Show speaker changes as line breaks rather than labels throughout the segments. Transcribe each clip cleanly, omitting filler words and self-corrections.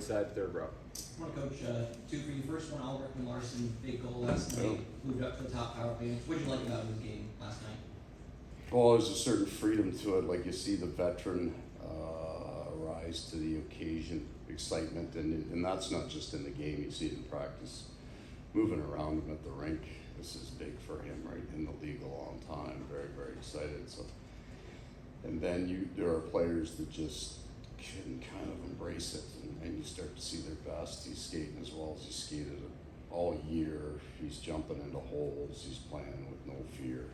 Side, third row.
I want to coach two for you. First one, I'll Ekman-Larsson, big goal last night, moved up to the top power play. What did you like about his game last night?
Well, there's a certain freedom to it. Like you see the veteran rise to the occasion, excitement, and that's not just in the game. You see it in practice, moving around him at the rink. This is big for him, right? In the league a long time. Very, very excited. So, and then there are players that just can kind of embrace it, and you start to see their best. He's skating as well as he skated all year. He's jumping into holes. He's playing with no fear.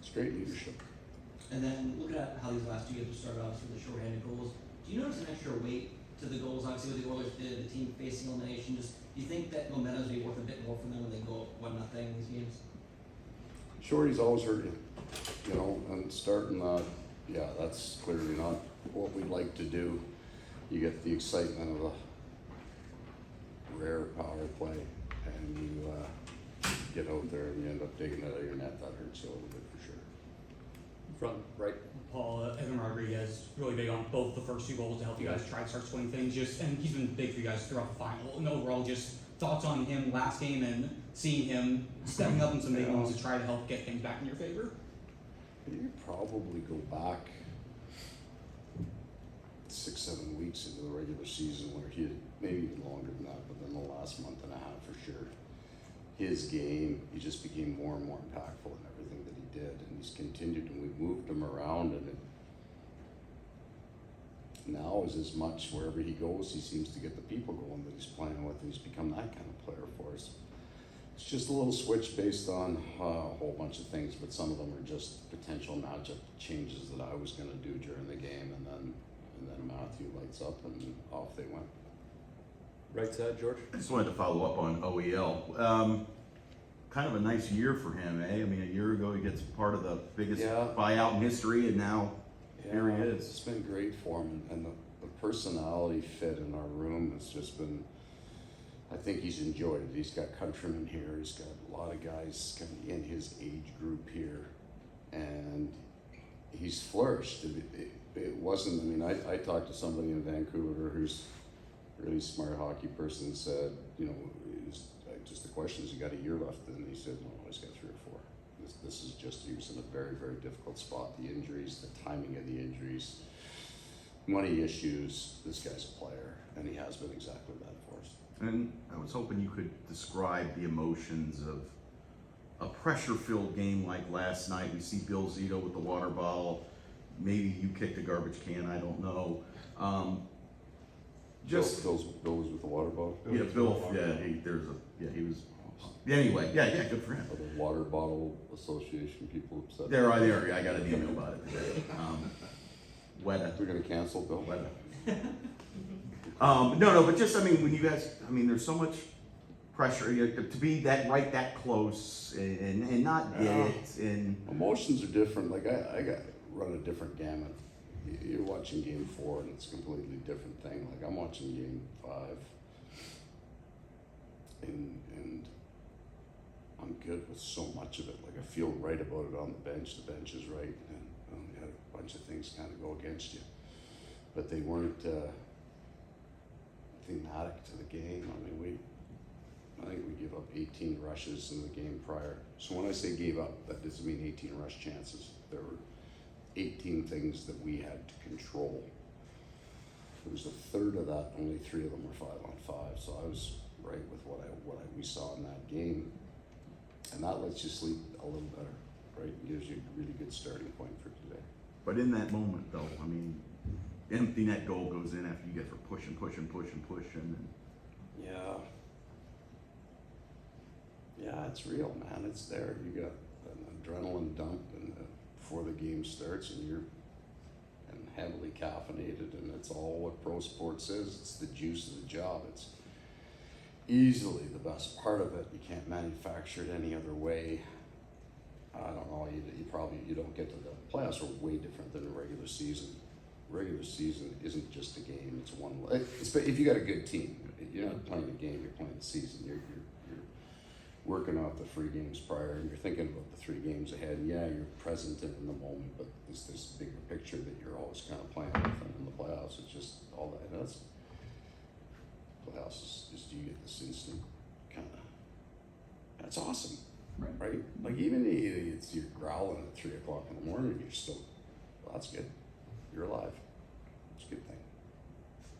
It's great leadership.
And then looking at how these last two games have started off with the shorthanded goals, do you notice an extra weight to the goals? Obviously, with the Oilers did, the team facing elimination. Just do you think that momentum is worth a bit more for them when they go up 1-0 in these games?
Shorty's always hurt you know, and starting that, yeah, that's clearly not what we'd like to do. You get the excitement of a rare power play, and you get out there and you end up digging it out of your net. That hurts you a little bit for sure.
Front right.
Paul, Evan Rodrigues, really big on both the first two goals to help you guys try to start swinging things. And he's been big for you guys throughout the final. And overall, just thoughts on him last game and seeing him stepping up in some big ones to try to help get things back in your favor.
You probably go back 6-7 weeks into the regular season where he had, maybe even longer than that, but then the last month and a half for sure. His game, he just became more and more impactful in everything that he did, and he's continued, and we've moved him around, and it now is as much wherever he goes, he seems to get the people going that he's playing with, and he's become that kind of player for us. It's just a little switch based on a whole bunch of things, but some of them are just potential matchup changes that I was going to do during the game, and then Matthew lights up and off they went.
Right side, George.
I just wanted to follow up on OEL. Kind of a nice year for him, eh? I mean, a year ago he gets part of the biggest buyout in history, and now here he is.
It's been great for him, and the personality fit in our room has just been, I think he's enjoyed it. He's got countrymen here, he's got a lot of guys kind of in his age group here, and he's flourished. It wasn't, I mean, I talked to somebody in Vancouver who's a really smart hockey person and said, you know, just the question is, you got a year left, and he said, no, he's got 3 or 4. This is just, he was in a very, very difficult spot. The injuries, the timing of the injuries, money issues. This guy's a player, and he has been exactly that for us.
And I was hoping you could describe the emotions of a pressure-filled game like last night. We see Bill Zito with the water bottle. Maybe you kicked a garbage can, I don't know.
Bill was with the water bottle?
Yeah, Bill, he was, anyway, yeah, good for him.
Or the Water Bottle Association people upset.
There, I got an email about it today. Weta.
They're gonna cancel Bill?
Weta. No, but just, I mean, when you guys, I mean, there's so much pressure to be that close and not get it. And
emotions are different. Like I got run a different gamut. You're watching game 4 and it's a completely different thing. Like I'm watching game 5 and I'm good with so much of it. Like I feel right about it on the bench. The bench is right, and you had a bunch of things kind of go against you, but they weren't thematic to the game. I mean, I think we gave up 18 rushes in the game prior. So when I say gave up, that doesn't mean 18 rush chances. There were 18 things that we had to control. It was a third of that, only 3 of them were 5-on-5. So I was right with what we saw in that game. And that lets you sleep a little better, right? It gives you a really good starting point for today.
But in that moment though, I mean, empty net goal goes in after you get for pushing. And
Yeah, it's real, man. It's there. You got an adrenaline dump before the game starts, and you're heavily caffeinated, and it's all what pro sports is. It's the juice of the job. It's easily the best part of it. You can't manufacture it any other way. I don't know. You don't get to the playoffs are way different than the regular season. Regular season isn't just a game. It's one. If you got a good team, you're not playing a game. You're playing the season. You're working off the 3 games prior, and you're thinking about the 3 games ahead. And yeah, you're present in the moment, but there's this bigger picture that you're always kind of playing with. And in the playoffs, it's just all that. playoffs is you get this instant kind of, that's awesome,
Right.
right? Like even it's you're growling at 3 o'clock in the morning, you're still, well, that's good. You're alive. It's a good thing.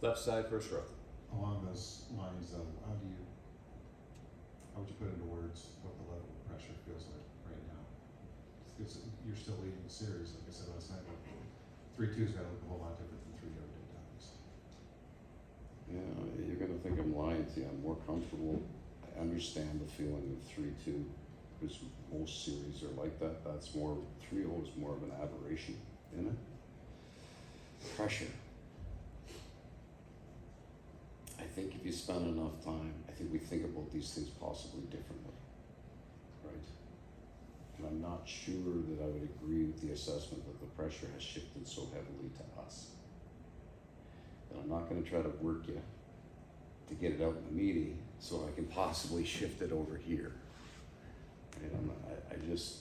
Left side, first row.
Along those lines, how would you put into words what the level of pressure feels like right now? Because you're still leading the series, like I said last night, but 3-2's gotta look a whole lot different than 3-0 did, obviously.
Yeah, you're gonna think I'm lying to you. I'm more comfortable. I understand the feeling of 3-2 because most series are like that. That's more 3-0 is more of an aberration in it. Pressure. I think if you spend enough time, I think we think about these things possibly differently, right? And I'm not sure that I would agree with the assessment that the pressure has shifted so heavily to us. And I'm not gonna try to work you to get it out in the meeting so I can possibly shift it over here. And I just,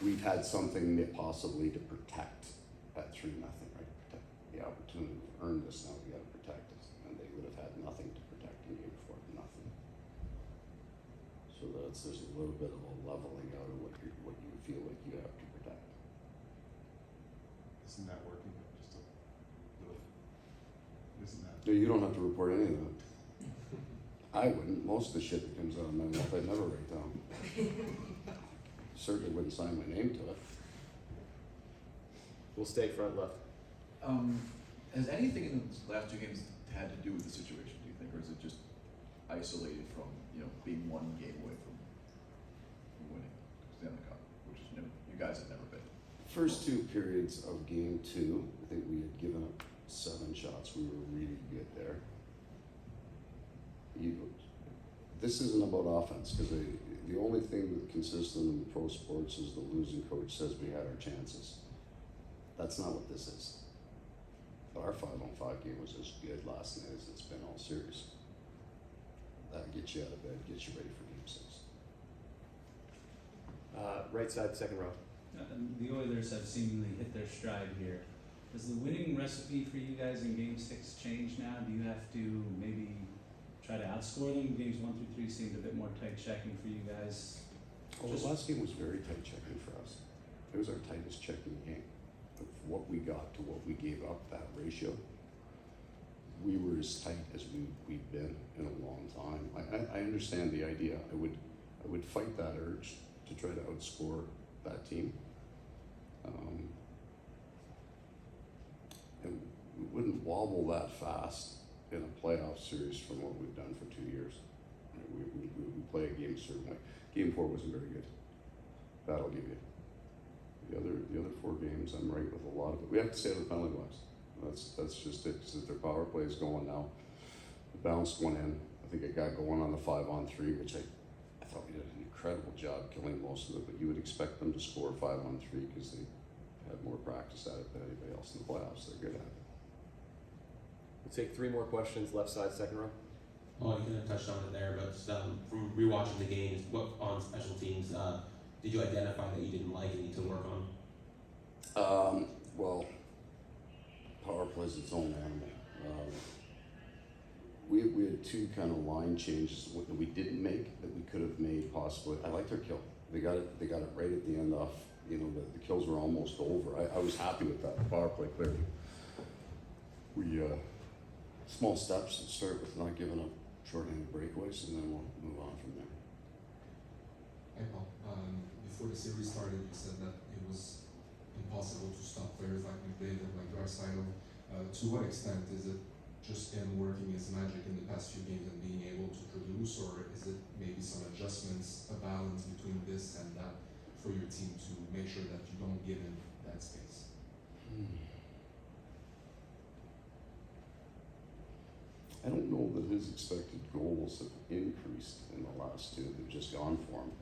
we've had something that possibly to protect at 3-0, right? Protect the opportunity to earn this, now we gotta protect it. And they would have had nothing to protect in game 4, nothing. So there's a little bit of a leveling out of what you feel like you have to protect.
Isn't that working? Just a little, isn't that?
No, you don't have to report any of that. I wouldn't. Most of the shit that comes out of my mouth, I'd never write down. Certainly wouldn't sign my name to it.
We'll stay front left.
Has anything in the last 2 games had to do with the situation, do you think, or is it just isolated from, being 1 game away from winning Stanley Cup, which is new? You guys have never been.
First 2 periods of game 2, I think we had given up 7 shots. We were really good there. This isn't about offense, because the only thing that's consistent in pro sports is the losing coach says we had our chances. That's not what this is. Our 5-on-5 game was as good last night as it's been all series. That gets you out of bed, gets you ready for game 6.
Right side, second row.
The Oilers have seemingly hit their stride here. Does the winning recipe for you guys in Game 6 change now? Do you have to maybe try to outscore them? Games 1 through 3 seemed a bit more tight checking for you guys.
Well, the last game was very tight checking for us. It was our tightest checking game. Of what we got to what we gave up, that ratio, we were as tight as we've been in a long time. I understand the idea. I would fight that urge to try to outscore that team. And we wouldn't wobble that fast in a playoff series from what we've done for 2 years. We play a game a certain way. Game 4 wasn't very good. That'll give you. The other 4 games, I'm right with a lot of it. We have to stay out of the penalty box. That's just it. Because their power play is going now. The bounced one in. I think it got going on the 5-on-3, which I thought we did an incredible job killing most of it. But you would expect them to score 5-on-3 because they had more practice at it than anybody else in the playoffs. They're good at it.
We'll take 3 more questions. Left side, second row.
Oh, you kind of touched on it there, but just from rewatching the games, what on special teams did you identify that you didn't like and need to work on?
Well, power play's its own animal. We had 2 kind of line changes that we didn't make that we could have made possibly. I liked our kill. They got it right at the end off. The kills were almost over. I was happy with that. The power play clearly. We small steps and start with not giving up short-handed breakaways, and then we'll move on from there.
Hey Paul, before the series started, you said that it was impossible to stop players like McDavid, like Draisaitl. To what extent is it just him working his magic in the past few games and being able to produce, or is it maybe some adjustments, a balance between this and that for your team to make sure that you don't give him that space?
I don't know that his expected goals have increased in the last 2. They've just gone for him.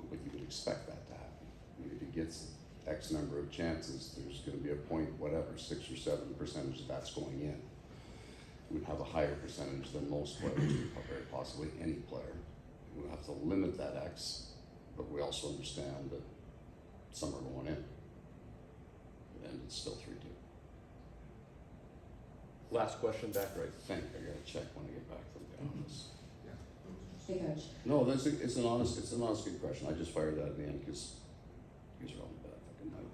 But you would expect that to happen. If he gets X number of chances, there's going to be a point, whatever, 6 or 7% of that's going in. We'd have a higher percentage than most players, very possibly any player. We'll have to limit that X, but we also understand that some are going in. And it's still 3-2.
Last question, back right.
I gotta check when I get back to the office.
Yeah, that was just.
Hey, Coach.
No, it's an honest good question. I just fired that in the end because you guys are all in bad fucking night.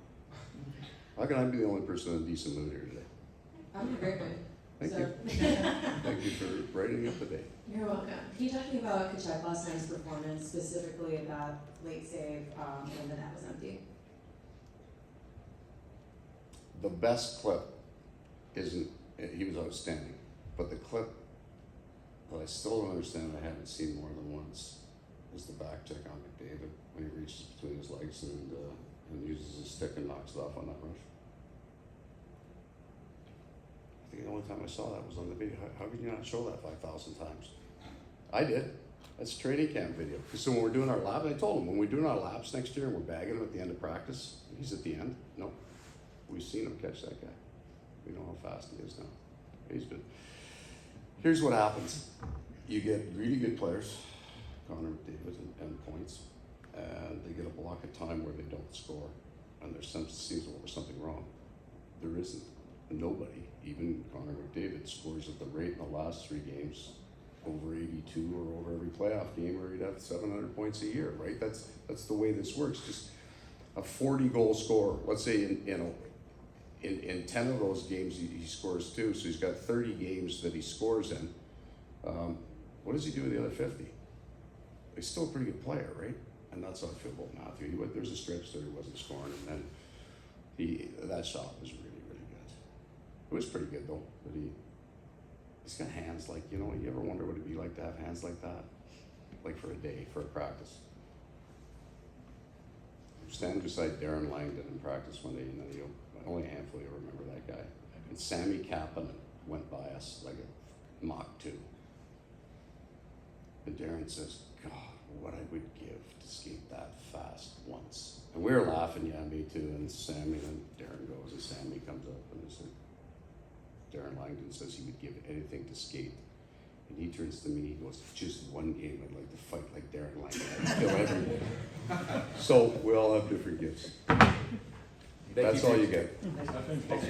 How can I be the only person in a decent mood here today?
I'm in a great mood.
Thank
So-
you. Thank you for brightening up the day.
You're welcome. Can you talk to me about Tkachuk last night's performance, specifically that late save when the net was empty?
The best clip isn't, he was outstanding, but the clip that I still don't understand, I haven't seen more than once, is the back check on McDavid when he reaches between his legs and uses his stick and knocks it off on that rush. I think the only time I saw that was on the video. How can you not show that 5,000 times? I did. That's training camp video. So when we're doing our laps, I told him, when we're doing our laps next year and we're bagging him at the end of practice, he's at the end. No, we've seen him catch that guy. We know how fast he is now. He's good. Here's what happens. You get really good players, Connor McDavid and points, and they get a block of time where they don't score, and there seems something wrong. There isn't. Nobody, even Connor McDavid, scores at the rate in the last 3 games over 82 or over every playoff game where he'd have 700 points a year, right? That's the way this works. Just a 40-goal scorer. Let's say in 10 of those games he scores 2, so he's got 30 games that he scores in. What does he do with the other 50? He's still a pretty good player, right? And that's how I feel about Matthew. There's a stretch there he wasn't scoring, and then that shot was really, really good. It was pretty good though, but he's got hands like, you ever wonder what it'd be like to have hands like that? Like for a day, for a practice. Standing beside Darren Langdon in practice one day, only a handful of you remember that guy. And Sammy Kapanen went by us like a Mach 2. And Darren says, God, what I would give to skate that fast once. And we were laughing, yeah, me too, and Sammy, and Darren goes, and Sammy comes up, and he said, Darren Langdon says he would give anything to skate. And he turns to me, he goes, just one game, I'd like to fight like Darren Langdon. I'd kill every day. So we all have different gifts. That's all you get.
Thanks.